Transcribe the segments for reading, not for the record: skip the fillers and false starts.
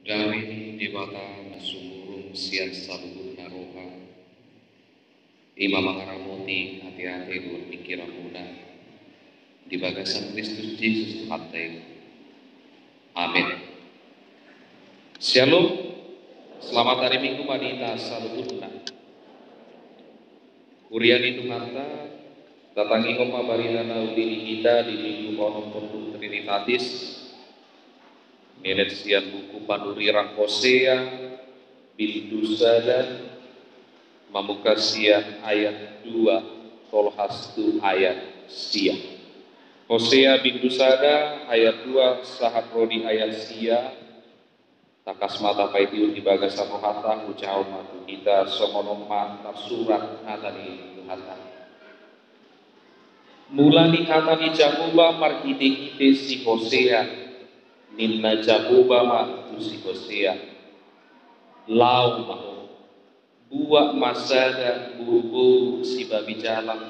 Dari dewata masumurung sian saluhur naroha Imam Moti hati-hati berpikiran muda di bagasan Kristus Yesus Tuhan. Amin. Shalom. Selamat hari Minggu Madita saluhurna. Kurian itu ngata datangi koma barinana udini kita di minggu konon kontum Trinitatis. Nilet sian buku Pandurirang Hosea Bildusada Mamuka sian ayat 2 Tolhastu ayat sia Hosea Bildusada ayat 2 Sahat Rodi ayat sia takas mata paitiun di bagasan rohata ucau matu kita somonoma surat hatani tuhata mulani hatani jamuba marhide-hide si Hosea Ninna jabuba ma tu si Hosea lau maho buak masada buru-buru si babi jalan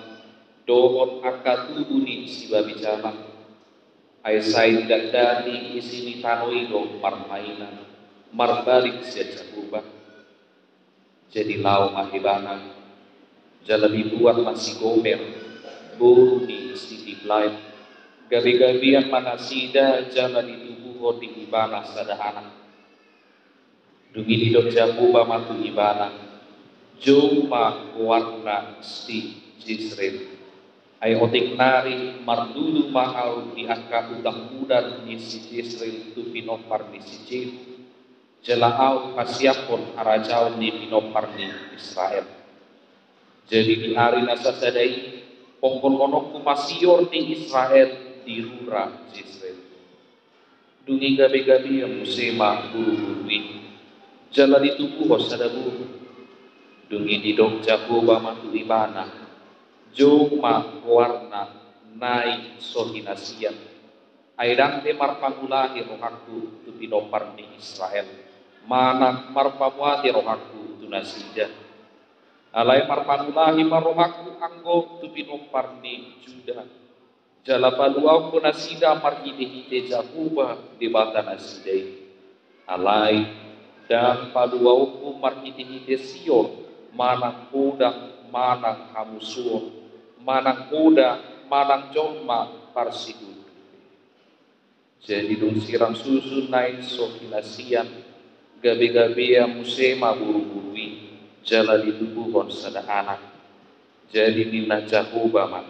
dohon akatubuni si babi jalan aisai dadani isini tanoi dong marmainan marbalik si jabuba jadi lau mahibana jalabi buat masih gomer buru ni si diblai gabi-gabian manasida jalan itu di ibana sadahana dungi di dok jabuba matu ibana joma warna sti jisrel ay otik nari mardulu mahal di angka utang udar di si jisrel tu pinopar di si jil jelaau kasiapon arajau di pinopar di Israel jadi di hari nasa sadai pongkon konokku masior di Israel di rura jisrel dungi gabi-gabi yang musema buru-burui jalan itu buhos ada buru dungi didok jago bamatu ibana joma warna naik sohinasian aidang te marpangulahi rohaku tu pinopar di Israel mana marpamuati rohaku tu nasida alai marpangulahi marohaku anggo tu pinopar di Juda jala paluau kunasida marhide-hide jahuba di bata nasidai alai dan paluau ku marhide-hide sior manang kuda manang hamusuon manang kuda manang joma parsidu jadi dong sirang susun naik sokinasian gabi-gabi yang musema buru-burui jala ditubuhon sada anak jadi nina jahuba man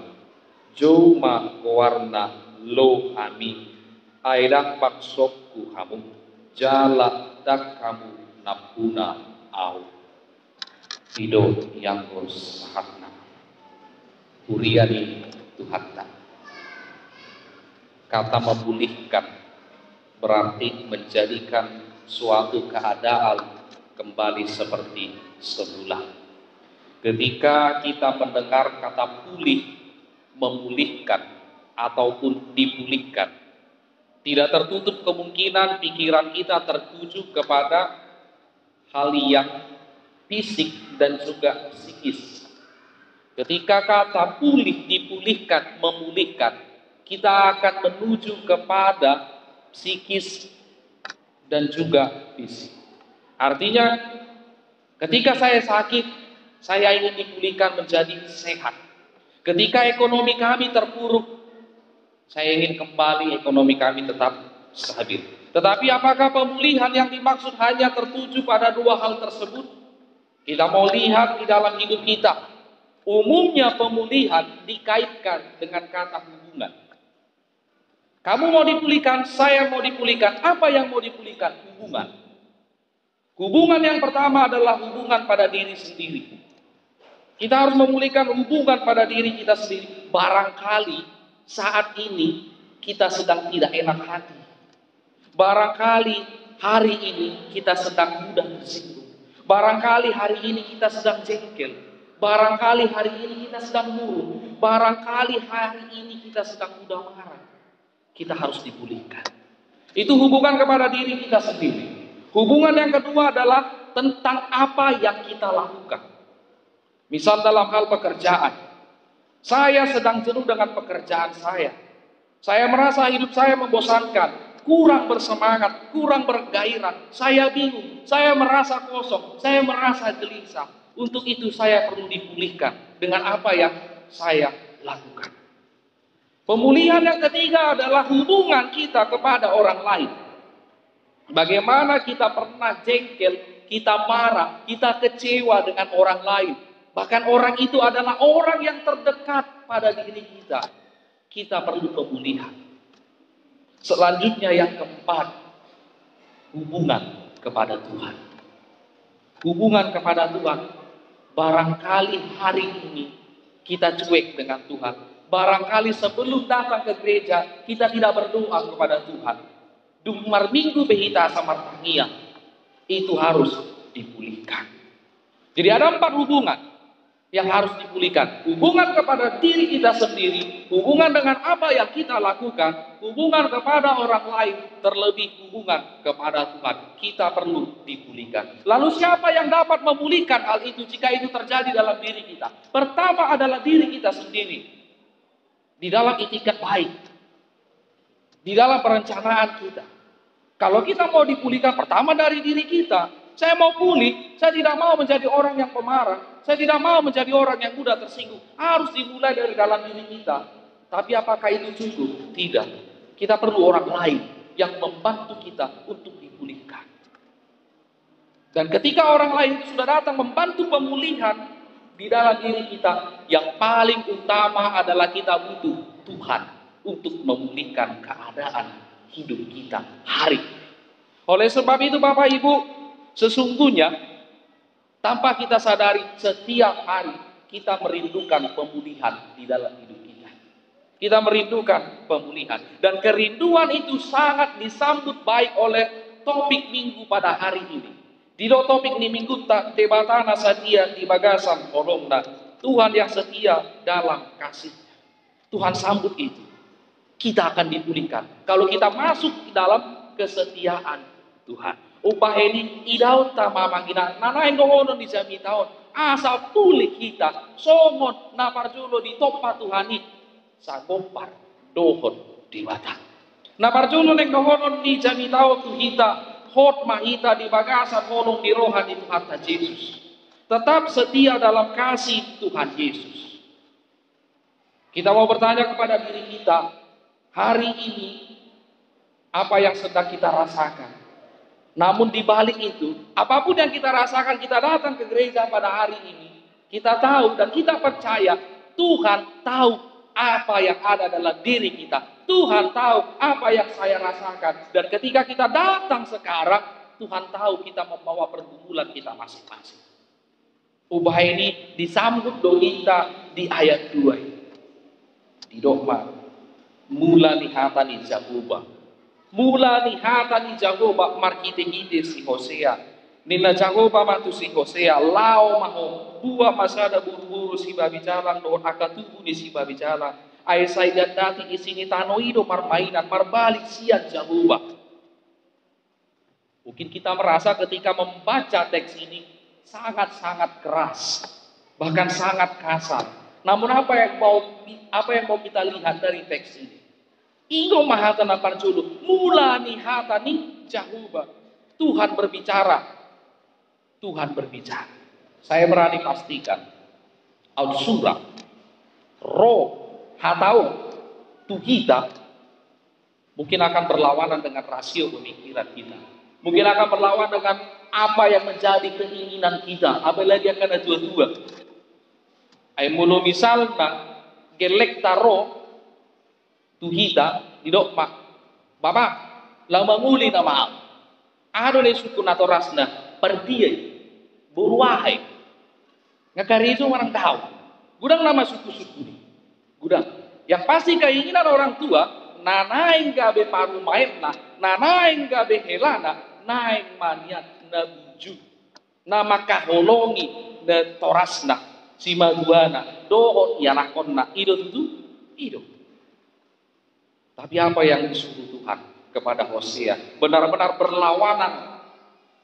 joma warna lo ami aidang maksokku kamu jala dak kamu napuna au hidup yang sahatna uriani tuhatta kata memulihkan berarti menjadikan suatu keadaan kembali seperti semula ketika kita mendengar kata pulih memulihkan ataupun dipulihkan tidak tertutup kemungkinan pikiran kita tertuju kepada hal yang fisik dan juga psikis. Ketika kata pulih, dipulihkan, memulihkan, kita akan menuju kepada psikis dan juga fisik. Artinya ketika saya sakit, saya ingin dipulihkan menjadi sehat. Ketika ekonomi kami terpuruk, saya ingin kembali ekonomi kami tetap stabil. Tetapi apakah pemulihan yang dimaksud hanya tertuju pada dua hal tersebut? Kita mau lihat di dalam hidup kita. Umumnya pemulihan dikaitkan dengan kata hubungan. Kamu mau dipulihkan, saya mau dipulihkan. Apa yang mau dipulihkan? Hubungan. Hubungan yang pertama adalah hubungan pada diri sendiri. Kita harus memulihkan hubungan pada diri kita sendiri. Barangkali saat ini kita sedang tidak enak hati. Barangkali hari ini kita sedang mudah tersinggung. Barangkali hari ini kita sedang jengkel. Barangkali hari ini kita sedang murung. Barangkali hari ini kita sedang mudah marah. Kita harus dipulihkan. Itu hubungan kepada diri kita sendiri. Hubungan yang kedua adalah tentang apa yang kita lakukan. Misal dalam hal pekerjaan, saya sedang jenuh dengan pekerjaan saya. Saya merasa hidup saya membosankan, kurang bersemangat, kurang bergairah. Saya bingung, saya merasa kosong, saya merasa gelisah. Untuk itu saya perlu dipulihkan dengan apa yang saya lakukan. Pemulihan yang ketiga adalah hubungan kita kepada orang lain. Bagaimana kita pernah jengkel, kita marah, kita kecewa dengan orang lain. Bahkan orang itu adalah orang yang terdekat pada diri kita. Kita perlu pemulihan. Selanjutnya yang keempat, hubungan kepada Tuhan. Hubungan kepada Tuhan. Barangkali hari ini kita cuek dengan Tuhan. Barangkali sebelum datang ke gereja kita tidak berdoa kepada Tuhan. Dumar minggu behita sama tangia. Itu harus dipulihkan. Jadi ada 4 hubungan yang harus dipulihkan. Hubungan kepada diri kita sendiri, hubungan dengan apa yang kita lakukan, hubungan kepada orang lain, terlebih hubungan kepada Tuhan. Kita perlu dipulihkan. Lalu siapa yang dapat memulihkan hal itu jika itu terjadi dalam diri kita? Pertama adalah diri kita sendiri. Di dalam itikat baik. Di dalam perencanaan kita. Kalau kita mau dipulihkan pertama dari diri kita. Saya mau pulih, saya tidak mau menjadi orang yang pemarah. Saya tidak mau menjadi orang yang mudah tersinggung. Harus dimulai dari dalam diri kita. Tapi apakah itu cukup? Tidak. Kita perlu orang lain yang membantu kita untuk dipulihkan. Dan ketika orang lain itu sudah datang membantu pemulihan di dalam diri kita, yang paling utama adalah kita butuh Tuhan untuk memulihkan keadaan hidup kita hari ini. Oleh sebab itu Bapak Ibu, sesungguhnya tanpa kita sadari setiap hari kita merindukan pemulihan di dalam hidup kita. Kita merindukan pemulihan. Dan kerinduan itu sangat disambut baik oleh topik minggu pada hari ini. Di topik ini minggu tak debatana setia di bagasan kolomna. Tuhan yang setia dalam kasih-Nya. Tuhan sambut itu. Kita akan dipulihkan. Kalau kita masuk di dalam kesetiaan Tuhan. Upah ini idau tama mangina nana ngono di jami tahun asal pulih kita songon naparjulo di topa Tuhani sagopar dohon di batang naparjulo neng ngono di jami tahun tu kita hot mahita di bagasan holong di rohan di Tuhan Yesus. Tetap setia dalam kasih Tuhan Yesus. Kita mau bertanya kepada diri kita, hari ini apa yang sedang kita rasakan? Namun di balik itu, apapun yang kita rasakan, kita datang ke gereja pada hari ini, kita tahu dan kita percaya Tuhan tahu apa yang ada dalam diri kita. Tuhan tahu apa yang saya rasakan. Dan ketika kita datang sekarang, Tuhan tahu kita membawa pergumulan kita masing-masing. Ubah ini disambut doa kita di ayat 2. Di doa, mula lihatan Jahubah. Mula lihatan Jahubah markite-kite si Hosea. Nila Jahubah matu si Hosea. Lao maho. Buah masada buru-buru si babi jalan. Doon akatubu ni si babi jalan. Ay saydat dati isini tanoido marmainan. Marbalik siya Jahubah. Mungkin kita merasa ketika membaca teks ini sangat-sangat keras. Bahkan sangat kasar. Namun apa yang mau kita lihat dari teks ini? Ingo mahatan aparjulu, mula nihatani Jahubah. Tuhan berbicara. Tuhan berbicara. Saya berani pastikan. Al-surah, roh, hatau, tu kita mungkin akan berlawanan dengan rasio pemikiran kita. Mungkin akan berlawan dengan apa yang menjadi keinginan kita. Apalagi akan ada dua-dua. Ay mulu misalnya gelek taro tuhita di dokmak bapak lama nguli na maaf ado le suku natorasna perdiai buruahai ngakarizo orang tahu gudang nama suku-suku ini gudang yang pasti keinginan orang tua nanaing gabe paru maetna nanaing gabe helana naing maniat na buju nama kaholongi na torasna si maduana doon yanakonna ido tutu ido. Tapi apa yang disuruh Tuhan kepada Hosea benar-benar berlawanan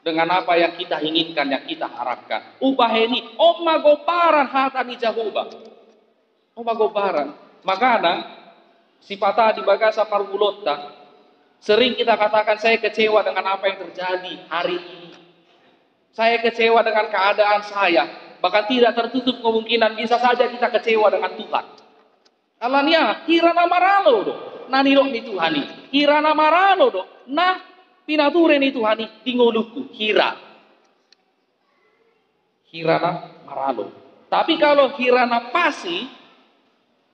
dengan apa yang kita inginkan, yang kita harapkan. Ubah ini, magoparan hatani Jahubah. Magoparan. Makanya Sifata di bagasa parvulota. Sering kita katakan saya kecewa dengan apa yang terjadi hari ini. Saya kecewa dengan keadaan saya. Bahkan tidak tertutup kemungkinan bisa saja kita kecewa dengan Tuhan. Alania, hirana maralo do. Naniro ni Tuhani. Hirana maralo do. Nah, pinature ni Tuhani tingoluku. Hirana maralo. Tapi kalau hirana pasi,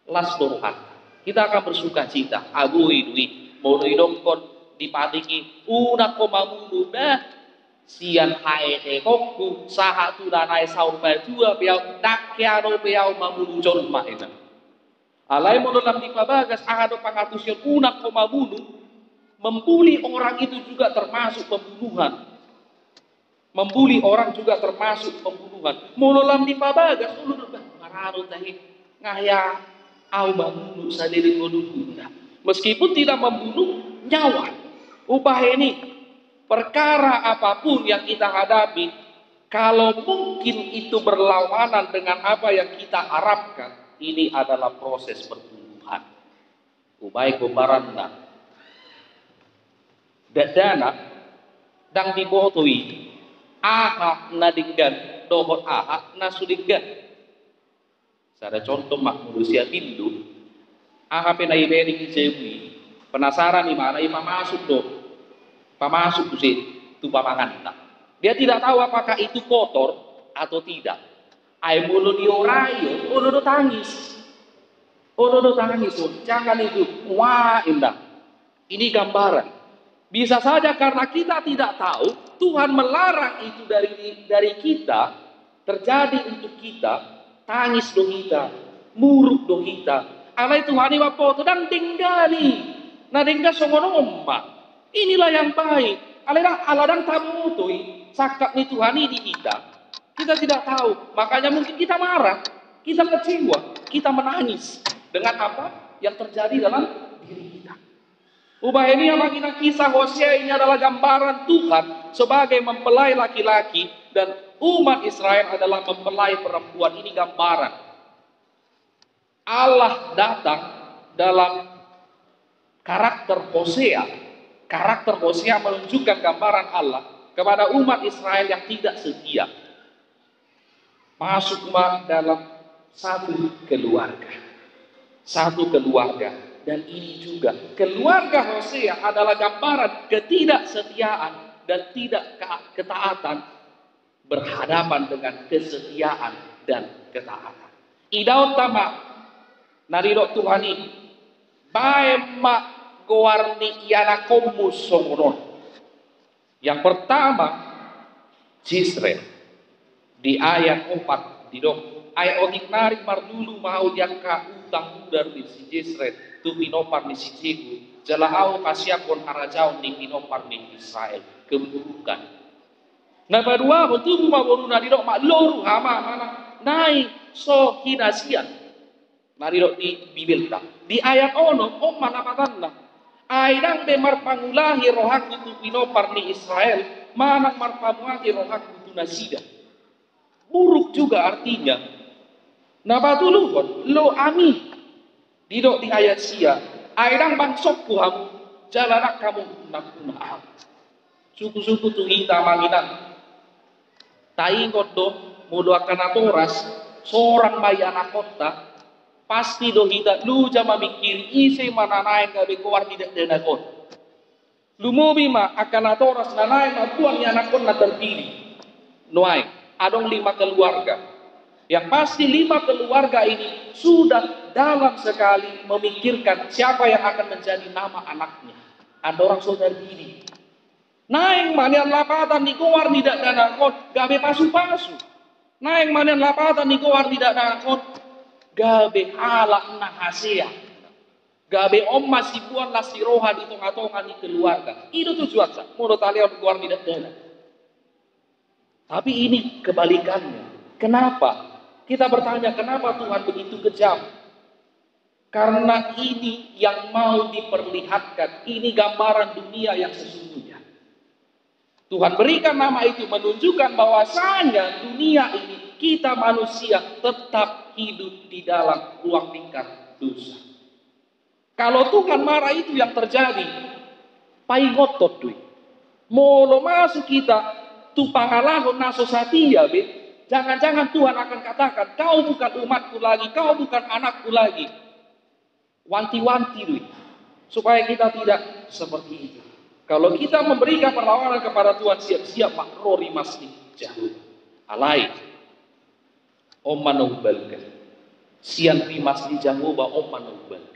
las doruhan. Kita akan bersuka cita. Abu idui. Mono idongkon dipatiki. Una komamundu dah. Sian hae kokku. Sahatu danai saur bajua. Piau dakyano piau mamuluncon mahina. Alai mono lam dipabagas. Ahado pangatusyon una komamunu. Membuli orang itu juga termasuk pembunuhan. Membuli orang juga termasuk pembunuhan. Mono lam dipabagas. Ulu marano tahi. Ngaya au mamunu sadiri koduku. Meskipun tidak membunuh nyawa. Ubah ini perkara apapun yang kita hadapi, kalau mungkin itu berlawanan dengan apa yang kita harapkan, ini adalah proses pertumbuhan. Ubai kubaranna dadana dang dibotoi aha nadinggan dohot aha nasudinggan. Ada contoh mak manusia Hindu. Aha penaiberi kisewi penasaran di mana ima masuk do, pamasuk tu sih tu pamangan. Dia tidak tahu apakah itu kotor atau tidak. Ai mulu diorayo, do tangis, do tangis, jangan itu. Wah indah. Ini gambaran. Bisa saja karena kita tidak tahu, Tuhan melarang itu dari kita, terjadi untuk kita, tangis do kita, muruk do kita. Alai Tuhan ini wapo sedang tinggali. Nah tinggal songono omma. Inilah yang baik. Aladang tamu tui sakap ni Tuhan ini di kita. Kita tidak tahu. Makanya mungkin kita marah, kita kecewa, kita menangis dengan apa yang terjadi dalam diri kita. Ubah ini yang bagi kisah Hosea ini adalah gambaran Tuhan sebagai mempelai laki-laki dan umat Israel adalah mempelai perempuan. Ini gambaran. Allah datang dalam karakter Hosea. Karakter Hosea menunjukkan gambaran Allah kepada umat Israel yang tidak setia. Masuk dalam satu keluarga. Satu keluarga. Dan ini juga keluarga Hosea adalah gambaran ketidaksetiaan dan tidak ketaatan berhadapan dengan kesetiaan dan ketaatan. Idaun tamak narirok Tuhani bae mak gowarni yana komus somron. Yang pertama Jisrael di ayat 4 di dok ayat otik narik mardulu mau jangka utang udar di si Jisrael tu pinopar di si Ciku jalahau kasiakon harajaun di pinopar di Israel keburukan. Nah kedua betul maboru narirok mak loru hama mana naik so hinasian. Narirok di Bibelta. Di ayat ono, mana patanna. Aidang demar pangulahi rohaku tu pinopar ni Israel, manang marpamuati rohaku tu nasida. Buruk juga artinya. Nah batuluhon, lo ami. Didok di ayat sia. Aidang bangsokku hamu, jalanak kamu nakuna. Suku-suku tu hita manginan. Taingot do, mudoakan atoras, seorang bayana kota, pasti do hita lu jama mikir isi mananain gabe kuar tidak denakon. Lu mobi ma akan atoras nanain mabuang yanakon na terpilih. Nuai, adong 5 keluarga. Yang pasti 5 keluarga ini sudah dalam sekali memikirkan siapa yang akan menjadi nama anaknya. Ada orang saudari ini. Naing manian lapatan di kuar tidak denakon gabe pasu-pasu. Naing manian lapatan di kuar tidak denakon gabe ala nahasea. Gabe omma sibuan la siroha di tengah-tengah di keluarga. Itu tujuan menurut kalian keluar tidak dana. Tapi ini kebalikannya. Kenapa? Kita bertanya kenapa Tuhan begitu kejam? Karena ini yang mau diperlihatkan. Ini gambaran dunia yang sesungguhnya. Tuhan berikan nama itu menunjukkan bahwasanya dunia ini kita manusia tetap hidup di dalam ruang lingkar dosa. Kalau Tuhan marah itu yang terjadi. Pai ngotot duit. Molo masuk kita, tu pangalahon naso satia be. Jangan-jangan Tuhan akan katakan, kau bukan umatku lagi, kau bukan anakku lagi. Wanti-wanti duit. Supaya kita tidak seperti itu. Kalau kita memberikan perlawanan kepada Tuhan, siap-siap makrori masih jauh. Alai. Om manaubalkan. Siang rimas di Jehovah om manaubalkan.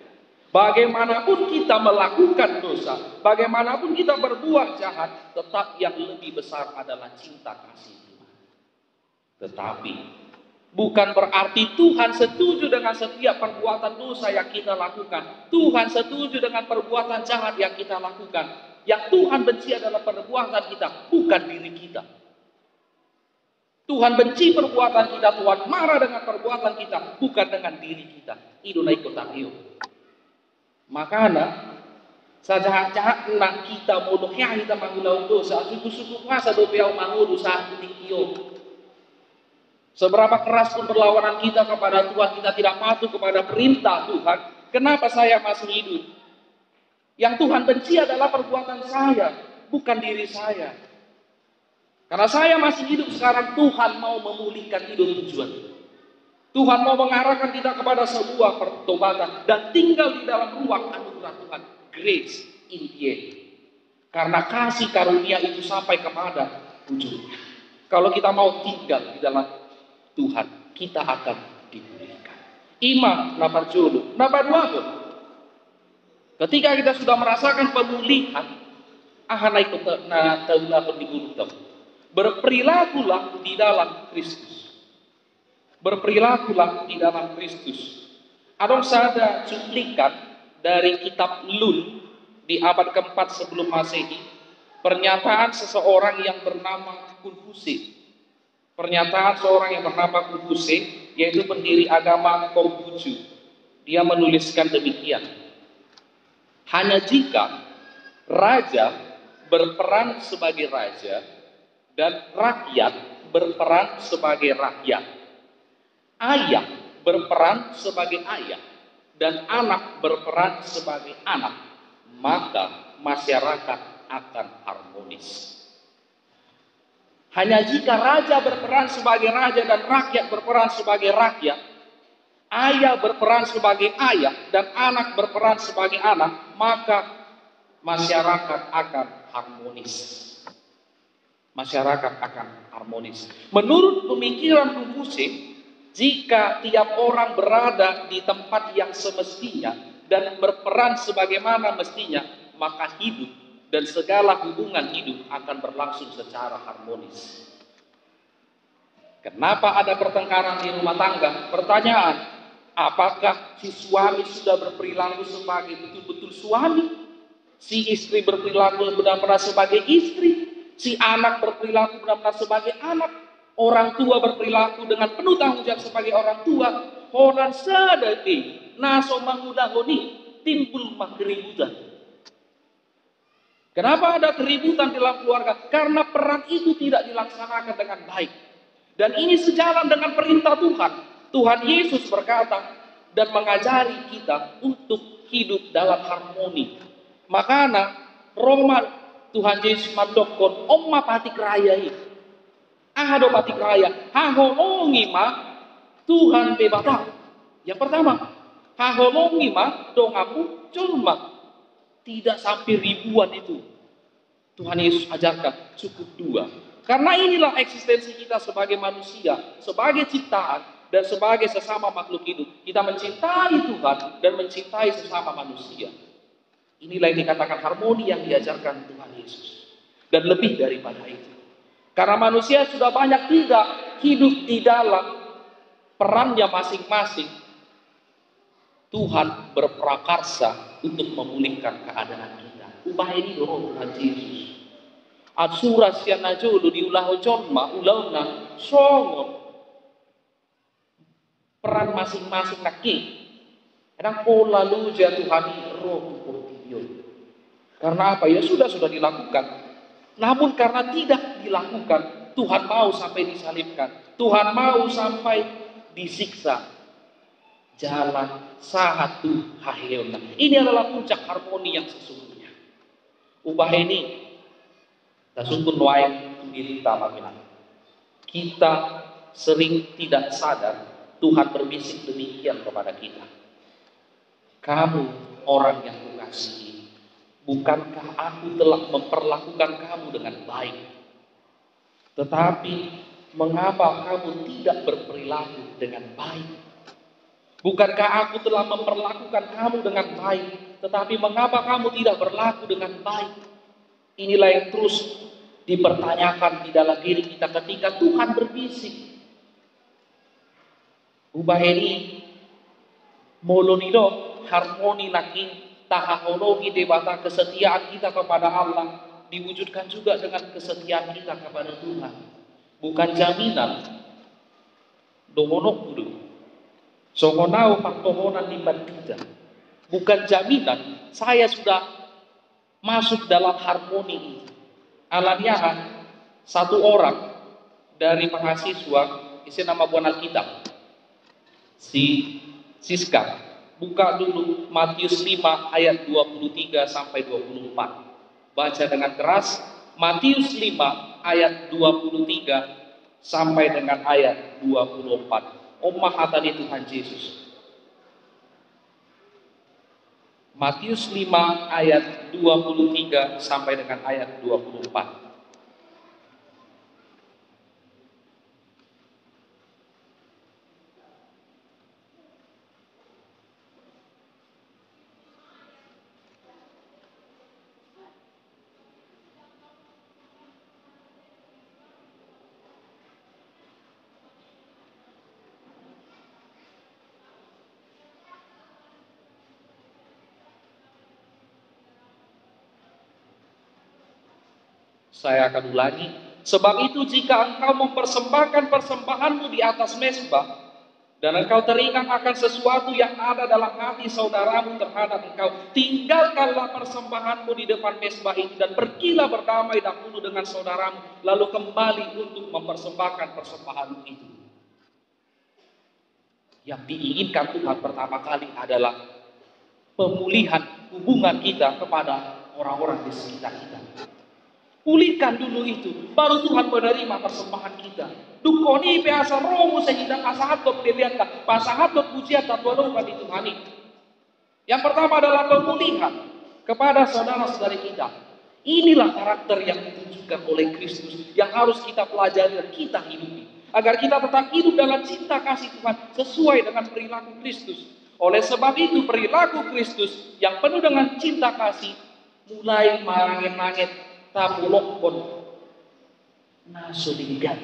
Bagaimanapun kita melakukan dosa, bagaimanapun kita berbuat jahat, tetap yang lebih besar adalah cinta kasih Tuhan. Tetapi bukan berarti Tuhan setuju dengan setiap perbuatan dosa yang kita lakukan. Tuhan setuju dengan perbuatan jahat yang kita lakukan. Yang Tuhan benci adalah perbuatan kita, bukan diri kita. Tuhan benci perbuatan kita, Tuhan marah dengan perbuatan kita, bukan dengan diri kita. Itu naik kotak iyo. Makanya sajahat-jahat nak kita mudah kita mangulau dosa, suku-suku kuasa dopiau mangulu saat iyo. Seberapa keras pun perlawanan kita kepada Tuhan, kita tidak patuh kepada perintah Tuhan. Kenapa saya masih hidup? Yang Tuhan benci adalah perbuatan saya, bukan diri saya. Karena saya masih hidup sekarang, Tuhan mau memulihkan hidup tujuan. Tuhan mau mengarahkan kita kepada sebuah pertobatan dan tinggal di dalam ruang anugerah Tuhan, grace in the end. Karena kasih karunia itu sampai kepada ujungnya. Kalau kita mau tinggal di dalam Tuhan, kita akan dipulihkan. Imam napar julu, napar dua. Ketika kita sudah merasakan pemulihan, ahanai na taulah digulung. Berperilakulah di dalam Kristus. Berperilakulah di dalam Kristus. Adong sada cuplikan dari kitab Lul di abad keempat sebelum Masehi. Pernyataan seseorang yang bernama Konfuse. Pernyataan seorang yang bernama Konfuse, yaitu pendiri agama Konghucu. Dia menuliskan demikian. Hanya jika raja berperan sebagai raja dan rakyat berperan sebagai rakyat, ayah berperan sebagai ayah dan anak berperan sebagai anak, maka masyarakat akan harmonis. Hanya jika raja berperan sebagai raja dan rakyat berperan sebagai rakyat, ayah berperan sebagai ayah dan anak berperan sebagai anak, maka masyarakat akan harmonis. Masyarakat akan harmonis. Menurut pemikiran Konfuse, jika tiap orang berada di tempat yang semestinya dan berperan sebagaimana mestinya, maka hidup dan segala hubungan hidup akan berlangsung secara harmonis. Kenapa ada pertengkaran di rumah tangga? Pertanyaan, apakah si suami sudah berperilaku sebagai betul-betul suami? Si istri berperilaku benar-benar sebagai istri? Si anak berperilaku benar-benar sebagai anak? Orang tua berperilaku dengan penuh tanggung jawab sebagai orang tua. Orang sadaki naso mangudahoni timbul keributan. Kenapa ada keributan dalam keluarga? Karena peran itu tidak dilaksanakan dengan baik. Dan ini sejalan dengan perintah Tuhan. Tuhan Yesus berkata dan mengajari kita untuk hidup dalam harmoni. Makanya Roma Tuhan Yesus mandokon omma patik raya itu. Ahado patik raya, hahonongi ma Tuhan bebata. Yang pertama, hahonongi ma dongamu cuma tidak sampai ribuan itu. Tuhan Yesus ajarkan cukup 2. Karena inilah eksistensi kita sebagai manusia, sebagai ciptaan dan sebagai sesama makhluk hidup. Kita mencintai Tuhan dan mencintai sesama manusia. Inilah yang dikatakan harmoni yang diajarkan Tuhan Yesus. Dan lebih daripada itu. Karena manusia sudah banyak tidak hidup di dalam perannya masing-masing, Tuhan berprakarsa untuk memulihkan keadaan kita. Ubah ini dong Tuhan Yesus. Atsura siana julu diulah jonma ulahna songon. Peran masing-masing naki. Kadang pola lu jatuhani roh portibio. Karena apa? Ya sudah dilakukan. Namun karena tidak dilakukan, Tuhan mau sampai disalibkan. Tuhan mau sampai disiksa. jalan satu haheona. Ini adalah puncak harmoni yang sesungguhnya. Ubah ini tasungkun wae diri tamaginan. Kita sering tidak sadar Tuhan berbisik demikian kepada kita. Kamu orang yang kukasihi, bukankah aku telah memperlakukan kamu dengan baik? Tetapi mengapa kamu tidak berperilaku dengan baik? Bukankah aku telah memperlakukan kamu dengan baik, tetapi mengapa kamu tidak berlaku dengan baik? Inilah yang terus dipertanyakan di dalam diri kita ketika Tuhan berbisik. Ubah ini molonido harmoni naking tahahologi debata kesetiaan kita kepada Allah diwujudkan juga dengan kesetiaan kita kepada Tuhan. Bukan jaminan domonok kudu songonau paktohonan libat kita. Bukan jaminan saya sudah masuk dalam harmoni ini. Alamiah satu orang dari mahasiswa isi nama buan Alkitab si Siska, buka dulu Matius 5 ayat 23 sampai 24. Baca dengan keras Matius 5 ayat 23 sampai dengan ayat 24. Omah tadi Tuhan Yesus. Matius 5 ayat 23 sampai dengan ayat 24. Saya akan ulangi. Sebab itu jika engkau mempersembahkan persembahanmu di atas mezbah, dan engkau teringat akan sesuatu yang ada dalam hati saudaramu terhadap engkau, tinggalkanlah persembahanmu di depan mezbah itu dan pergilah berdamai dahulu dengan saudaramu, lalu kembali untuk mempersembahkan persembahanmu itu. Yang diinginkan Tuhan pertama kali adalah pemulihan hubungan kita kepada orang-orang di sekitar kita. Pulihkan dulu itu, baru Tuhan menerima persembahan kita. Dukoni peasa romo sehingga pasahat dok dilihat, pasahat dok pujian tak tolongkan di Tuhan ini. Yang pertama adalah pemulihan kepada saudara-saudari kita. Inilah karakter yang ditunjukkan oleh Kristus yang harus kita pelajari dan kita hidupi. Agar kita tetap hidup dalam cinta kasih Tuhan sesuai dengan perilaku Kristus. Oleh sebab itu perilaku Kristus yang penuh dengan cinta kasih mulai marangin-langit tapulok pun nasudinggan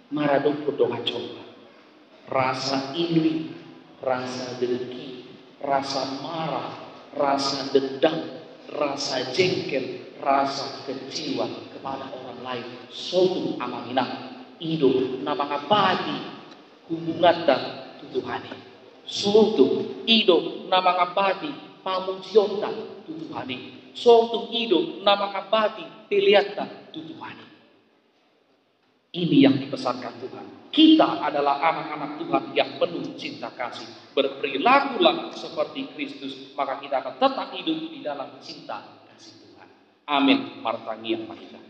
maradong doa coba rasa iri, rasa dengki, rasa marah, rasa dendam, rasa jengkel, rasa kecewa kepada orang lain. Suatu amanginah hidup nama ngabadi hubungan dan tutuhani. Suatu hidup nama ngabadi pamujion dan tutuhani. Suatu hidup nama ngabadi pilihan tutuhani. Ini yang dipesankan Tuhan. Kita adalah anak-anak Tuhan yang penuh cinta kasih. Berperilakulah seperti Kristus, maka kita akan tetap hidup di dalam cinta kasih Tuhan. Amin. Martangi yang mahita.